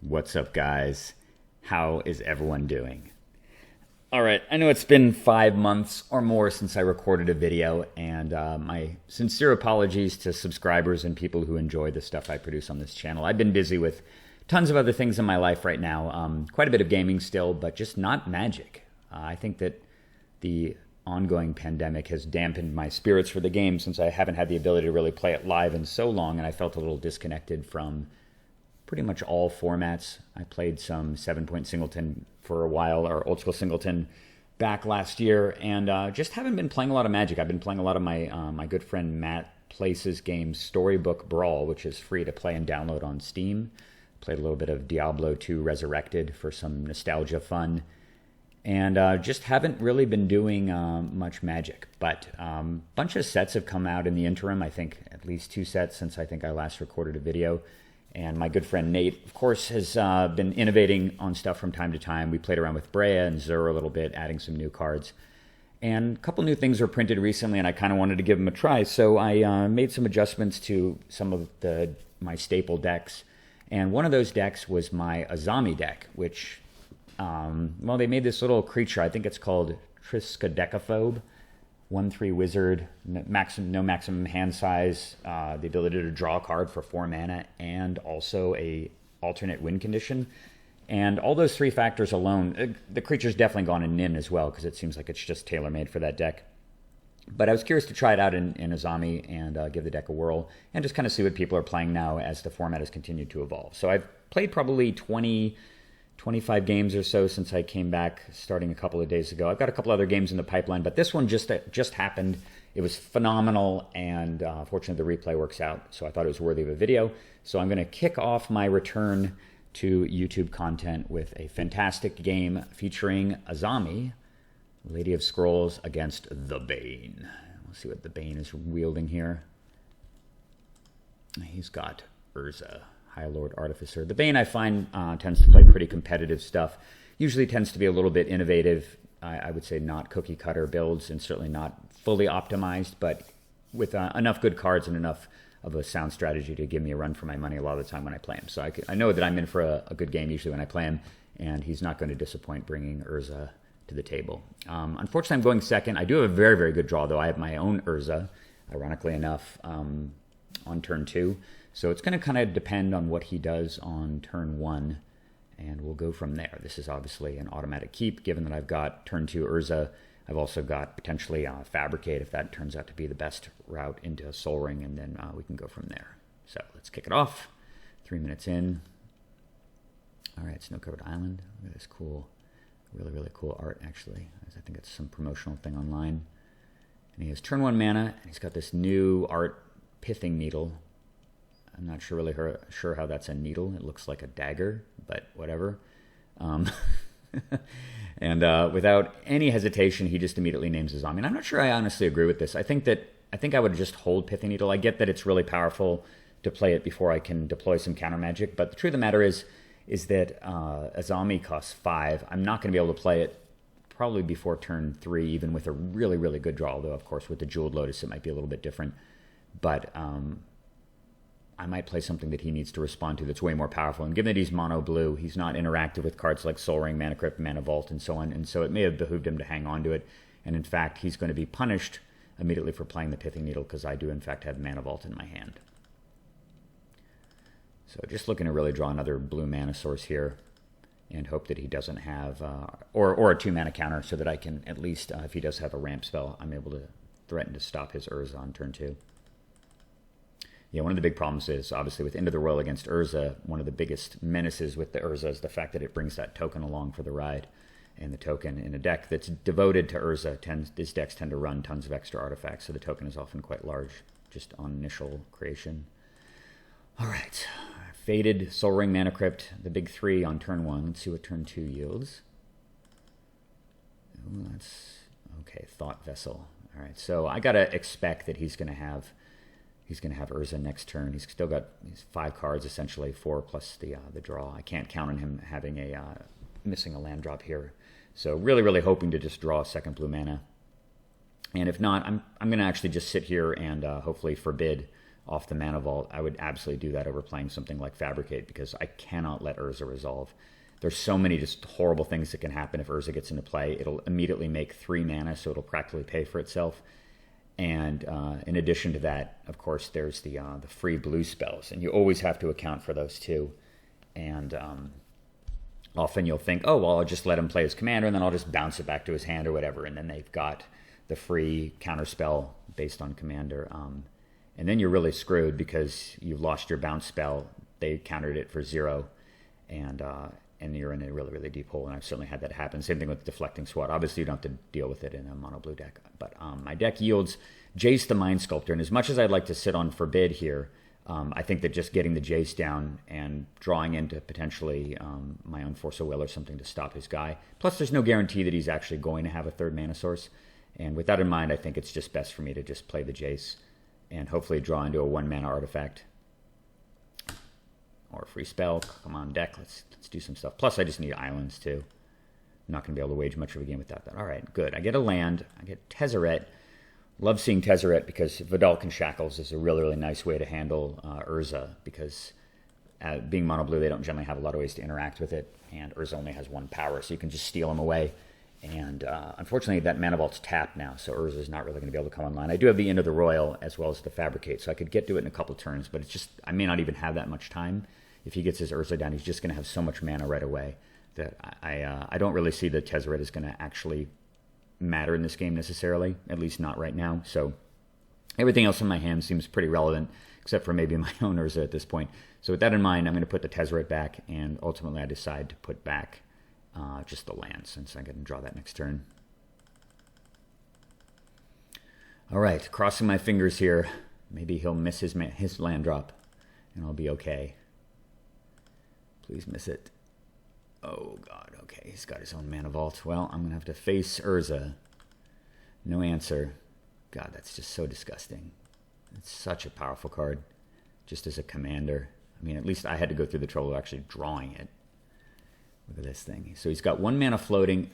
What's up, guys? How is everyone doing? All right, I know it's been 5 months or more since I recorded a video, and my sincere apologies to subscribers and people who enjoy the stuff I produce on this channel. I've been busy with tons of other things in my life right now. Quite a bit of gaming still, but just not Magic. I think that the ongoing pandemic has dampened my spirits for the game since I haven't had the ability to really play it live in so long, and I felt a little disconnected from pretty much all formats. I played some 7-point singleton for a while, or old school singleton, back last year, and just haven't been playing a lot of Magic. I've been playing a lot of my good friend Matt Place's game Storybook Brawl, which is free to play and download on Steam. Played a little bit of Diablo 2 Resurrected for some nostalgia fun, and just haven't really been doing much Magic. But a bunch of sets have come out in the interim. I think at least 2 sets since I think I last recorded a video. And my good friend Nate, of course, has been innovating on stuff from time to time. We played around with Brea and Zur a little bit, adding some new cards. And a couple new things were printed recently, and I kind of wanted to give them a try. So I made some adjustments to some of my staple decks. And one of those decks was my Azami deck, which, well, they made this little creature. I think it's called Triskaidekaphobe. 1/3 wizard, no maximum hand size, the ability to draw a card for 4 mana, and also a alternate win condition. And all those 3 factors alone, the creature's definitely gone in Nin as well, because it seems like it's just tailor-made for that deck. But I was curious to try it out in Azami and give the deck a whirl, and just kind of see what people are playing now as the format has continued to evolve. So I've played probably 25 games or so since I came back, starting a couple of days ago. I've got a couple other games in the pipeline, but this one just happened. It was phenomenal, and fortunately the replay works out, so I thought it was worthy of a video. So I'm going to kick off my return to YouTube content with a fantastic game featuring Azami, Lady of Scrolls, against the Bane. We'll see what the Bane is wielding here. He's got Urza, High Lord Artificer. The Bane, I find, tends to play pretty competitive stuff. Usually tends to be a little bit innovative. I would say not cookie cutter builds, and certainly not fully optimized, but with enough good cards and enough of a sound strategy to give me a run for my money a lot of the time when I play him. So I know that I'm in for a good game usually when I play him, and he's not going to disappoint bringing Urza to the table. Unfortunately, I'm going second. I do have a very, very good draw, though. I have my own Urza, ironically enough, on turn 2. So it's going to kind of depend on what he does on turn 1, and we'll go from there. This is obviously an automatic keep, given that I've got turn 2 Urza. I've also got potentially Fabricate, if that turns out to be the best route into Sol Ring, and then we can go from there. So let's kick it off. 3 minutes in. All right, Snow-Covered Island. Look at this cool, really, really cool art, actually. I think it's some promotional thing online. And he has turn 1 mana, and he's got this new art, Pithing Needle. I'm not really sure how that's a needle. It looks like a dagger, but whatever. And without any hesitation, he just immediately names Azami. And I'm not sure I honestly agree with this. I think I would just hold Pithing Needle. I get that it's really powerful to play it before I can deploy some counter magic, but the truth of the matter is that Azami costs 5. I'm not going to be able to play it probably before turn 3, even with a really, really good draw. Although, of course, with the Jeweled Lotus, it might be a little bit different. But I might play something that he needs to respond to that's way more powerful. And given that he's mono blue, he's not interactive with cards like Sol Ring, Mana Crypt, Mana Vault, and so on. And so it may have behooved him to hang on to it. And in fact, he's going to be punished immediately for playing the Pithing Needle, because I do in fact have Mana Vault in my hand. So just looking to really draw another blue mana source here, and hope that he doesn't have, or a 2 mana counter, so that I can at least, if he does have a ramp spell, I'm able to threaten to stop his Urza on turn 2. Yeah, one of the big problems is, obviously, with End of the World against Urza, one of the biggest menaces with the Urza is the fact that it brings that token along for the ride. And the token in a deck that's devoted to Urza, these decks tend to run tons of extra artifacts, so the token is often quite large, just on initial creation. All right, Faded, Sol Ring, Mana Crypt, the big 3 on turn 1. Let's see what turn 2 yields. Ooh, that's, okay, Thought Vessel. All right, so I got to expect that he's going to have Urza next turn. He's still got 5 cards, essentially, 4 plus the draw. I can't count on him having missing a land drop here. So really, really hoping to just draw a 2nd blue mana. And if not, I'm going to actually just sit here and hopefully forbid off the mana vault, I would absolutely do that over playing something like Fabricate, because I cannot let Urza resolve. There's so many just horrible things that can happen if Urza gets into play. It'll immediately make 3 mana, so it'll practically pay for itself. And in addition to that, of course, there's the free blue spells, and you always have to account for those too. And often you'll think, oh, well, I'll just let him play his commander, and then I'll just bounce it back to his hand or whatever, and then they've got the free counter spell based on commander. And then you're really screwed because you've lost your bounce spell. They countered it for 0, and you're in a really, really deep hole, and I've certainly had that happen. Same thing with Deflecting Swat. Obviously, you don't have to deal with it in a mono blue deck, but my deck yields Jace the Mind Sculptor, and as much as I'd like to sit on Forbid here, I think that just getting the Jace down and drawing into potentially my own Force of Will or something to stop his guy. Plus, there's no guarantee that he's actually going to have a 3rd mana source, and with that in mind, I think it's just best for me to just play the Jace and hopefully draw into a 1 mana artifact or a free spell. Come on, deck, let's do some stuff. Plus, I just need islands too. I'm not going to be able to wage much of a game without that. All right, good. I get a land. I get Tezzeret. Love seeing Tezzeret because Vidalcan Shackles is a really, really nice way to handle Urza, because being mono blue, they don't generally have a lot of ways to interact with it, and Urza only has 1 power, so you can just steal him away. And unfortunately, that mana vault's tapped now, so Urza's not really going to be able to come online. I do have the End of the Royal as well as the Fabricate, so I could get to it in a couple turns, but it's just, I may not even have that much time. If he gets his Urza down, he's just going to have so much mana right away that I don't really see that Tezzeret is going to actually matter in this game necessarily, at least not right now. So everything else in my hand seems pretty relevant, except for maybe my own Urza at this point. So with that in mind, I'm going to put the Tezzeret back, and ultimately I decide to put back just the land, since I can draw that next turn. All right, crossing my fingers here. Maybe he'll miss his land drop, and I'll be okay. Please miss it. Oh, God, okay, he's got his own mana vault. Well, I'm going to have to face Urza. No answer. God, that's just so disgusting. It's such a powerful card, just as a commander. I mean, at least I had to go through the trouble of actually drawing it. Look at this thing. So he's got 1 mana floating,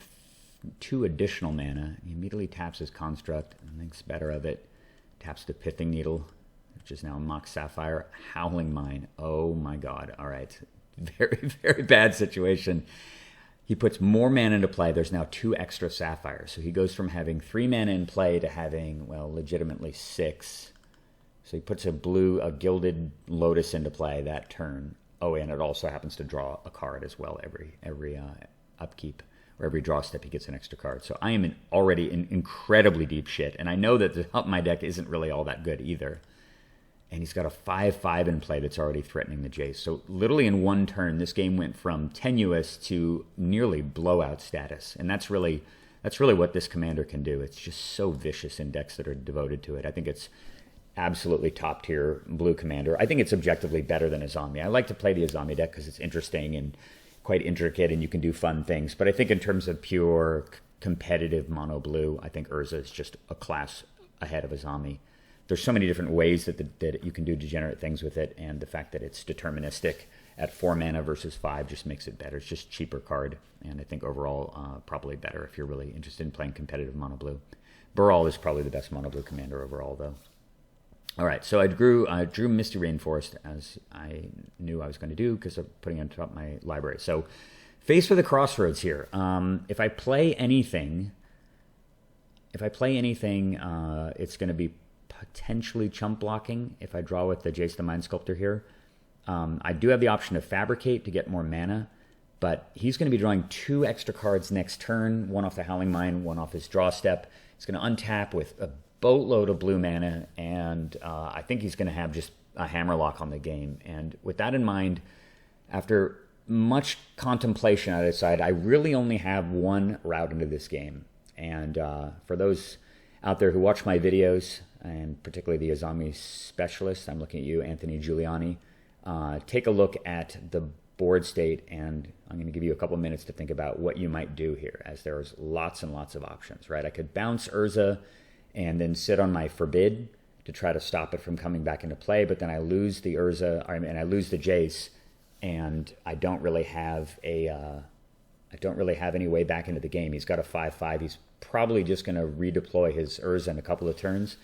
2 additional mana. He immediately taps his Construct and thinks better of it. Taps the Pithing Needle, which is now Mox Sapphire. Howling Mine. Oh, my God. All right. Very, very bad situation. He puts more mana into play. There's now 2 extra sapphires. So he goes from having 3 mana in play to having, well, legitimately 6. So he puts a Gilded Lotus into play that turn. Oh, and it also happens to draw a card as well every upkeep, or every draw step he gets an extra card. So I am already in incredibly deep shit. And I know that the top of my deck isn't really all that good either. And he's got a 5/5 in play that's already threatening the Jace. So literally in 1 turn, this game went from tenuous to nearly blowout status. And that's really what this commander can do. It's just so vicious in decks that are devoted to it. I think it's absolutely top tier blue commander. I think it's objectively better than Azami. I like to play the Azami deck because it's interesting and quite intricate, and you can do fun things. But I think in terms of pure competitive mono blue, I think Urza is just a class ahead of Azami. There's so many different ways that you can do degenerate things with it, and the fact that it's deterministic at 4 mana versus 5 just makes it better. It's just a cheaper card, and I think overall probably better if you're really interested in playing competitive mono blue. Burrell is probably the best mono blue commander overall, though. All right, so I drew Misty Rainforest, as I knew I was going to do because I'm putting it on top of my library. So face for the crossroads here. If I play anything, it's going to be potentially chump blocking if I draw with the Jace the Mind Sculptor here. I do have the option to Fabricate to get more mana, but he's going to be drawing 2 extra cards next turn, 1 off the Howling Mine, 1 off his draw step. He's going to untap with a boatload of blue mana, and I think he's going to have just a hammerlock on the game. And with that in mind, after much contemplation, I decided I really only have 1 route into this game. And for those out there who watch my videos, and particularly the Azami specialist, I'm looking at you, Anthony Giuliani, take a look at the board state, and I'm going to give you a couple minutes to think about what you might do here, as there's lots and lots of options, right? I could bounce Urza and then sit on my Forbid to try to stop it from coming back into play, but then I lose the Urza, and I lose the Jace, and I don't really have any way back into the game. He's got a 5/5. He's probably just going to redeploy his Urza in a couple of turns,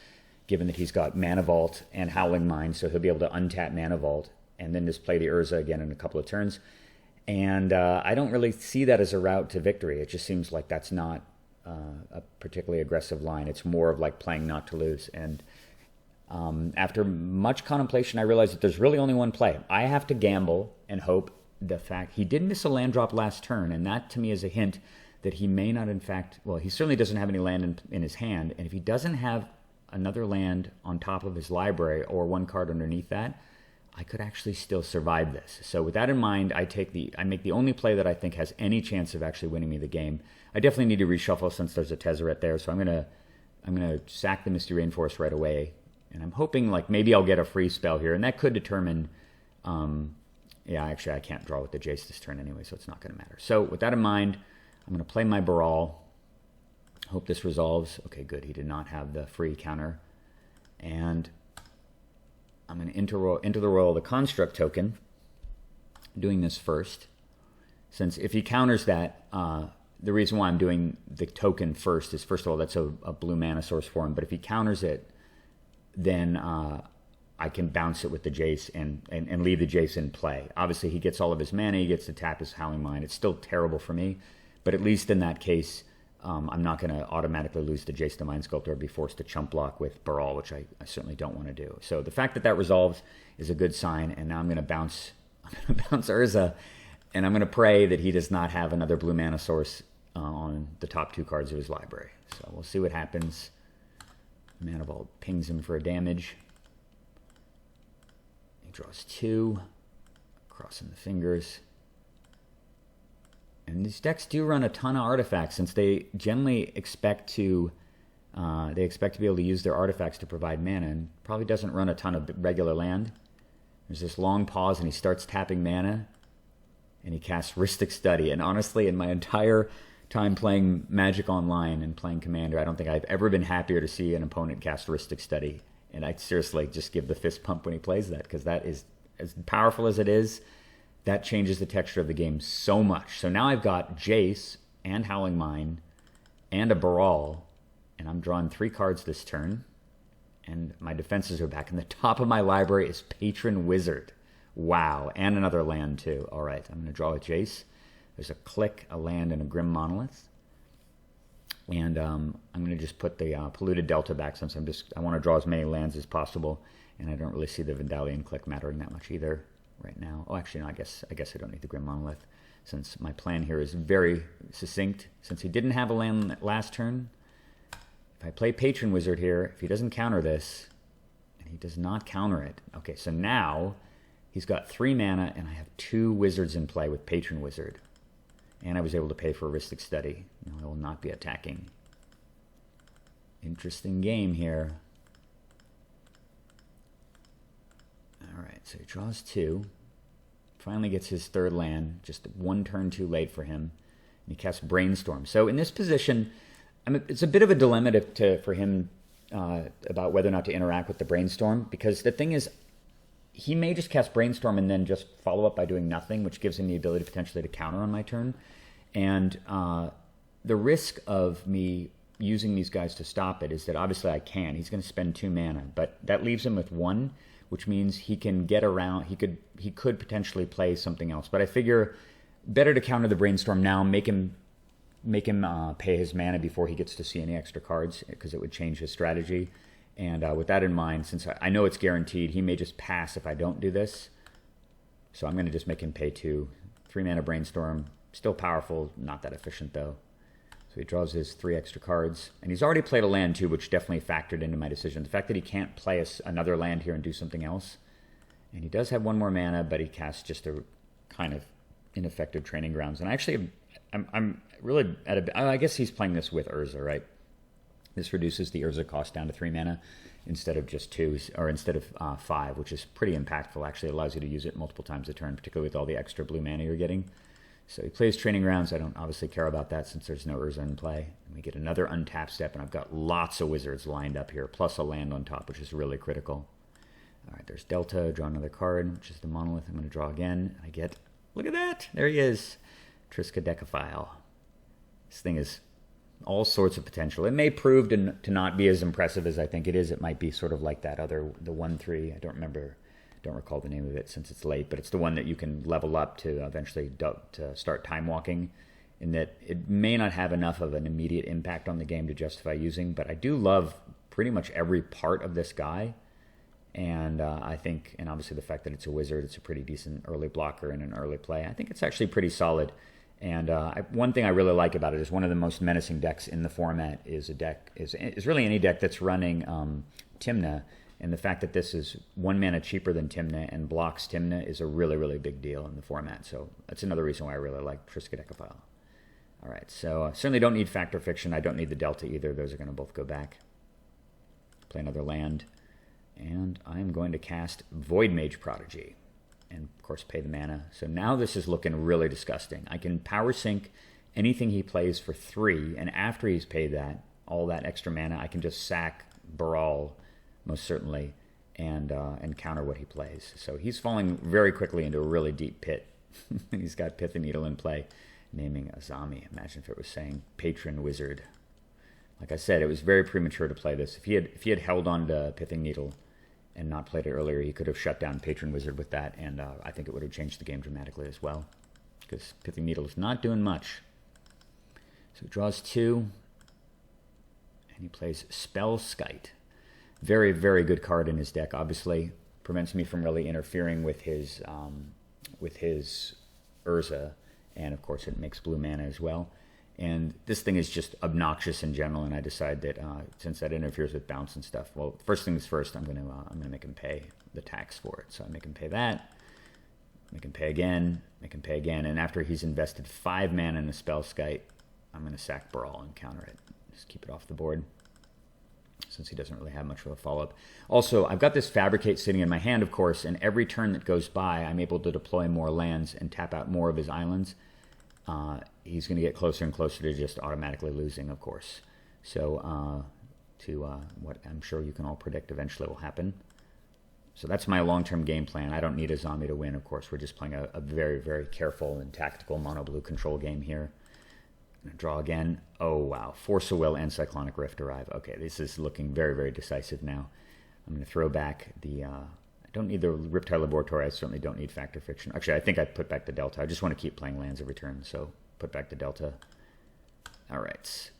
given that he's got Mana Vault and Howling Mine, so he'll be able to untap Mana Vault and then just play the Urza again in a couple of turns. And I don't really see that as a route to victory. It just seems like that's not a particularly aggressive line. It's more of like playing not to lose. And after much contemplation, I realized that there's really only one play. I have to gamble and hope the fact he did miss a land drop last turn, and that to me is a hint that he may not, in fact, well, he certainly doesn't have any land in his hand, and if he doesn't have another land on top of his library or one card underneath that, I could actually still survive this. So with that in mind, I make the only play that I think has any chance of actually winning me the game. I definitely need to reshuffle since there's a Tezzeret there, so I'm gonna sack the Misty Rainforest right away, and I'm hoping like maybe I'll get a free spell here, and that could determine. Yeah, actually I can't draw with the Jace this turn anyway, so it's not going to matter. So with that in mind, I'm going to play my Baral. Hope this resolves. Okay, good. He did not have the free counter, and I'm going to enter the roll the Construct token. I'm doing this first, since if he counters that, the reason why I'm doing the token first is, first of all, that's a blue mana source for him. But if he counters it, then I can bounce it with the Jace and leave the Jace in play. Obviously, he gets all of his mana. He gets to tap his Howling Mine. It's still terrible for me, but at least in that case, I'm not going to automatically lose the Jace the Mind Sculptor or be forced to chump block with Baral, which I certainly don't want to do. So the fact that that resolves is a good sign, and now I'm going to bounce Urza, and I'm going to pray that he does not have another blue mana source on the top two cards of his library. So we'll see what happens. Mana Vault pings him for a damage. He draws 2, crossing the fingers. And these decks do run a ton of artifacts, since they generally expect to be able to use their artifacts to provide mana, and probably doesn't run a ton of regular land. There's this long pause, and he starts tapping mana, and he casts Rhystic Study. And honestly, in my entire time playing Magic Online and playing Commander, I don't think I've ever been happier to see an opponent cast Rhystic Study. And I seriously just give the fist pump when he plays that, because that is, as powerful as it is, that changes the texture of the game so much. So now I've got Jace and Howling Mine and a Baral, and I'm drawing 3 cards this turn, and my defenses are back. And the top of my library is Patron Wizard. Wow, and another land too. All right, I'm going to draw with Jace. There's a Click, a land, and a Grim Monolith. And I'm going to just put the Polluted Delta back, since I want to draw as many lands as possible, and I don't really see the Vendalian Click mattering that much either right now. Oh, actually, no, I guess I don't need the Grim Monolith, since my plan here is very succinct. Since he didn't have a land last turn, if I play Patron Wizard here, if he doesn't counter this, and he does not counter it, okay, so now he's got 3 mana, and I have 2 wizards in play with Patron Wizard. And I was able to pay for a Rhystic Study. No, I will not be attacking. Interesting game here. All right, so he draws 2. Finally gets his 3rd land, just 1 turn too late for him. And he casts Brainstorm. So in this position, it's a bit of a dilemma for him about whether or not to interact with the Brainstorm, because the thing is, he may just cast Brainstorm and then just follow up by doing nothing, which gives him the ability potentially to counter on my turn. And the risk of me using these guys to stop it is that obviously I can. He's going to spend 2 mana, but that leaves him with 1, which means he can get around. He could potentially play something else. But I figure better to counter the Brainstorm now, make him pay his mana before he gets to see any extra cards, because it would change his strategy. And with that in mind, since I know it's guaranteed, he may just pass if I don't do this. So I'm going to just make him pay 2. 3 mana Brainstorm, still powerful, not that efficient though. So he draws his 3 extra cards. And he's already played a land too, which definitely factored into my decision. The fact that he can't play another land here and do something else. And he does have 1 more mana, but he casts just a kind of ineffective Training Grounds. And actually, I'm really I guess he's playing this with Urza, right? This reduces the Urza cost down to 3 mana instead of just 2, or instead of 5, which is pretty impactful. Actually, it allows you to use it multiple times a turn, particularly with all the extra blue mana you're getting. So he plays Training Grounds. I don't obviously care about that since there's no Urza in play. And we get another untap step, and I've got lots of wizards lined up here, plus a land on top, which is really critical. All right, there's Delta. Draw another card, which is the Monolith. I'm going to draw again. I get, look at that. There he is. Triskaidekaphile. This thing is all sorts of potential. It may prove to not be as impressive as I think it is. It might be sort of like that other, the 1/3. I don't recall the name of it since it's late, but it's the one that you can level up to eventually to start time walking, in that it may not have enough of an immediate impact on the game to justify using, but I do love pretty much every part of this guy. And I think, and obviously the fact that it's a wizard, it's a pretty decent early blocker in an early play. I think it's actually pretty solid. And one thing I really like about it is one of the most menacing decks in the format is really any deck that's running Tymna. And the fact that this is 1 mana cheaper than Tymna and blocks Tymna is a really, really big deal in the format. So that's another reason why I really like Triskaidekaphile. All right, so certainly don't need Fact or Fiction. I don't need the Delta either. Those are going to both go back. Play another land. And I'm going to cast Void Mage Prodigy. And, of course, pay the mana. So now this is looking really disgusting. I can power sync anything he plays for 3, and after he's paid that, all that extra mana, I can just sack Baral, most certainly, and counter what he plays. So he's falling very quickly into a really deep pit. He's got Pithing Needle in play, naming Azami. Imagine if it was saying Patron Wizard. Like I said, it was very premature to play this. If he had held on to Pithing Needle and not played it earlier, he could have shut down Patron Wizard with that, and I think it would have changed the game dramatically as well, because Pithing Needle is not doing much. So he draws 2, and he plays Spellskite. Very, very good card in his deck, obviously. Prevents me from really interfering with his Urza, and of course it makes blue mana as well. And this thing is just obnoxious in general, and I decide that since that interferes with bounce and stuff, well, first things first, I'm gonna make him pay the tax for it. So I make him pay that, make him pay again, and after he's invested 5 mana in a Spellskite, I'm gonna sack Brawl and counter it. Just keep it off the board, since he doesn't really have much of a follow-up. Also, I've got this Fabricate sitting in my hand, of course, and every turn that goes by, I'm able to deploy more lands and tap out more of his islands. He's going to get closer and closer to just automatically losing, of course. So what I'm sure you can all predict eventually will happen. So that's my long-term game plan. I don't need Azami to win, of course. We're just playing a very, very careful and tactical mono-blue control game here. I'm going to draw again. Oh, wow. Force of Will and Cyclonic Rift arrive. Okay, this is looking very, very decisive now. I'm going to throw back the... I don't need the Riptide Laboratory. I certainly don't need Fact or Fiction. Actually, I think I put back the Delta. I just want to keep playing lands every turn, so put back the Delta. All right.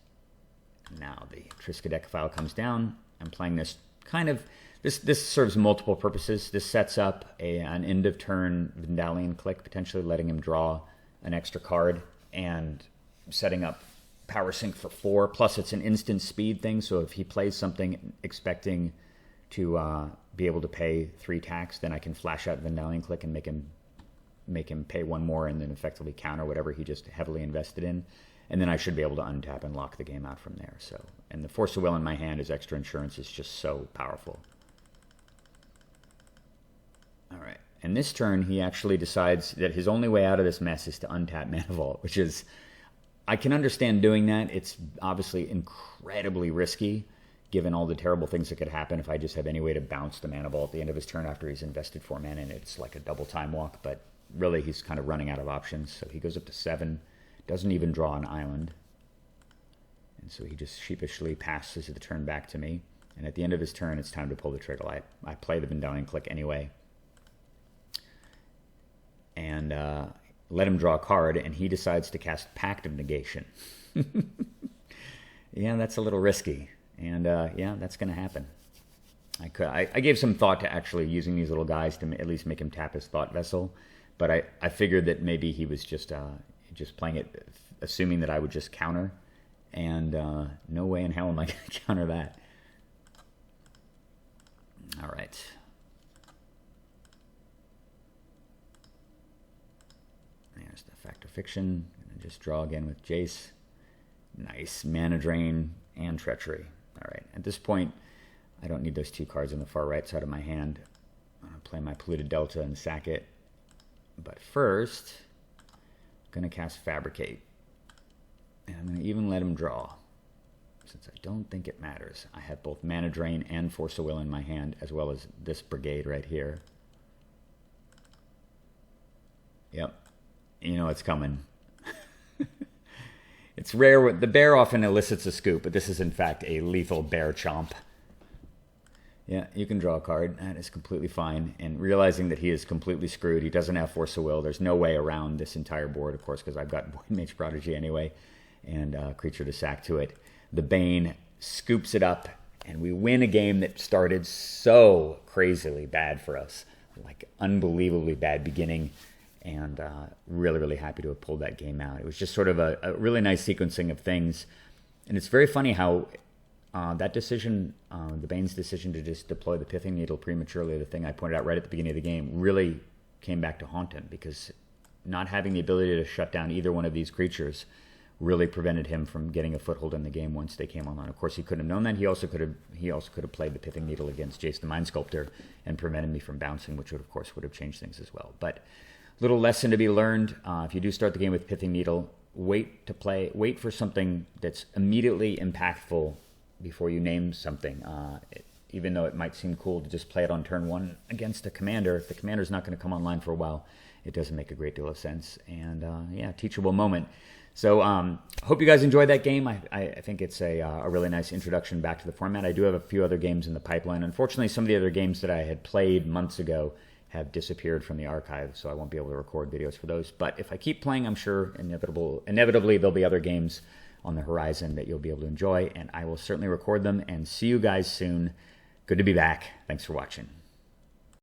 Now the Triskaidekaphile comes down. I'm playing this kind of... This serves multiple purposes. This sets up an end-of-turn Vendalion Click, potentially letting him draw an extra card, and setting up Power Sync for 4. Plus, it's an instant speed thing, so if he plays something expecting to be able to pay 3 tax, then I can flash out Vendalion Click and make him pay 1 more, and then effectively counter whatever he just heavily invested in. And then I should be able to untap and lock the game out from there. So, and the Force of Will in my hand as extra insurance is just so powerful. All right. And this turn, he actually decides that his only way out of this mess is to untap Mana Vault, which is... I can understand doing that. It's obviously incredibly risky, given all the terrible things that could happen if I just have any way to bounce the Mana Vault at the end of his turn after he's invested 4 mana, and it's like a double time walk. But really, he's kind of running out of options. So he goes up to 7, doesn't even draw an island. And so he just sheepishly passes the turn back to me. And at the end of his turn, it's time to pull the trigger. I play the Vendalion Click anyway. And let him draw a card, and he decides to cast Pact of Negation. Yeah, that's a little risky. And yeah, that's going to happen. I gave some thought to actually using these little guys to at least make him tap his Thought Vessel. But I figured that maybe he was just playing it, assuming that I would just counter. And no way in hell am I going to counter that. All right. There's the Fact or Fiction. And just draw again with Jace. Nice. Mana Drain and Treachery. All right. At this point, I don't need those 2 cards on the far right side of my hand. I'm going to play my Polluted Delta and sack it. But first, I'm going to cast Fabricate. And I'm going to even let him draw, since I don't think it matters. I have both Mana Drain and Force of Will in my hand, as well as this Brigade right here. Yep. You know it's coming. It's rare. The bear often elicits a scoop, but this is in fact a lethal bear chomp. Yeah, you can draw a card. That is completely fine. And realizing that he is completely screwed, he doesn't have Force of Will. There's no way around this entire board, of course, because I've got Void Mage Prodigy anyway, and Creature to sack to it. The Bane scoops it up, and we win a game that started so crazily bad for us. Like, unbelievably bad beginning, and really, really happy to have pulled that game out. It was just sort of a really nice sequencing of things. And it's very funny how that decision, the Bane's decision to just deploy the Pithing Needle prematurely, the thing I pointed out right at the beginning of the game, really came back to haunt him, because not having the ability to shut down either one of these creatures really prevented him from getting a foothold in the game once they came online. Of course, he couldn't have known that. He also could have played the Pithing Needle against Jace the Mind Sculptor and prevented me from bouncing, which would, of course, would have changed things as well. But little lesson to be learned. If you do start the game with Pithing Needle, wait for something that's immediately impactful before you name something. Even though it might seem cool to just play it on turn one against a commander, if the commander's not going to come online for a while, it doesn't make a great deal of sense. And yeah, teachable moment. So hope you guys enjoyed that game. I think it's a really nice introduction back to the format. I do have a few other games in the pipeline. Unfortunately, some of the other games that I had played months ago have disappeared from the archive, so I won't be able to record videos for those. But if I keep playing, I'm sure inevitably there'll be other games on the horizon that you'll be able to enjoy, and I will certainly record them. And see you guys soon. Good to be back. Thanks for watching.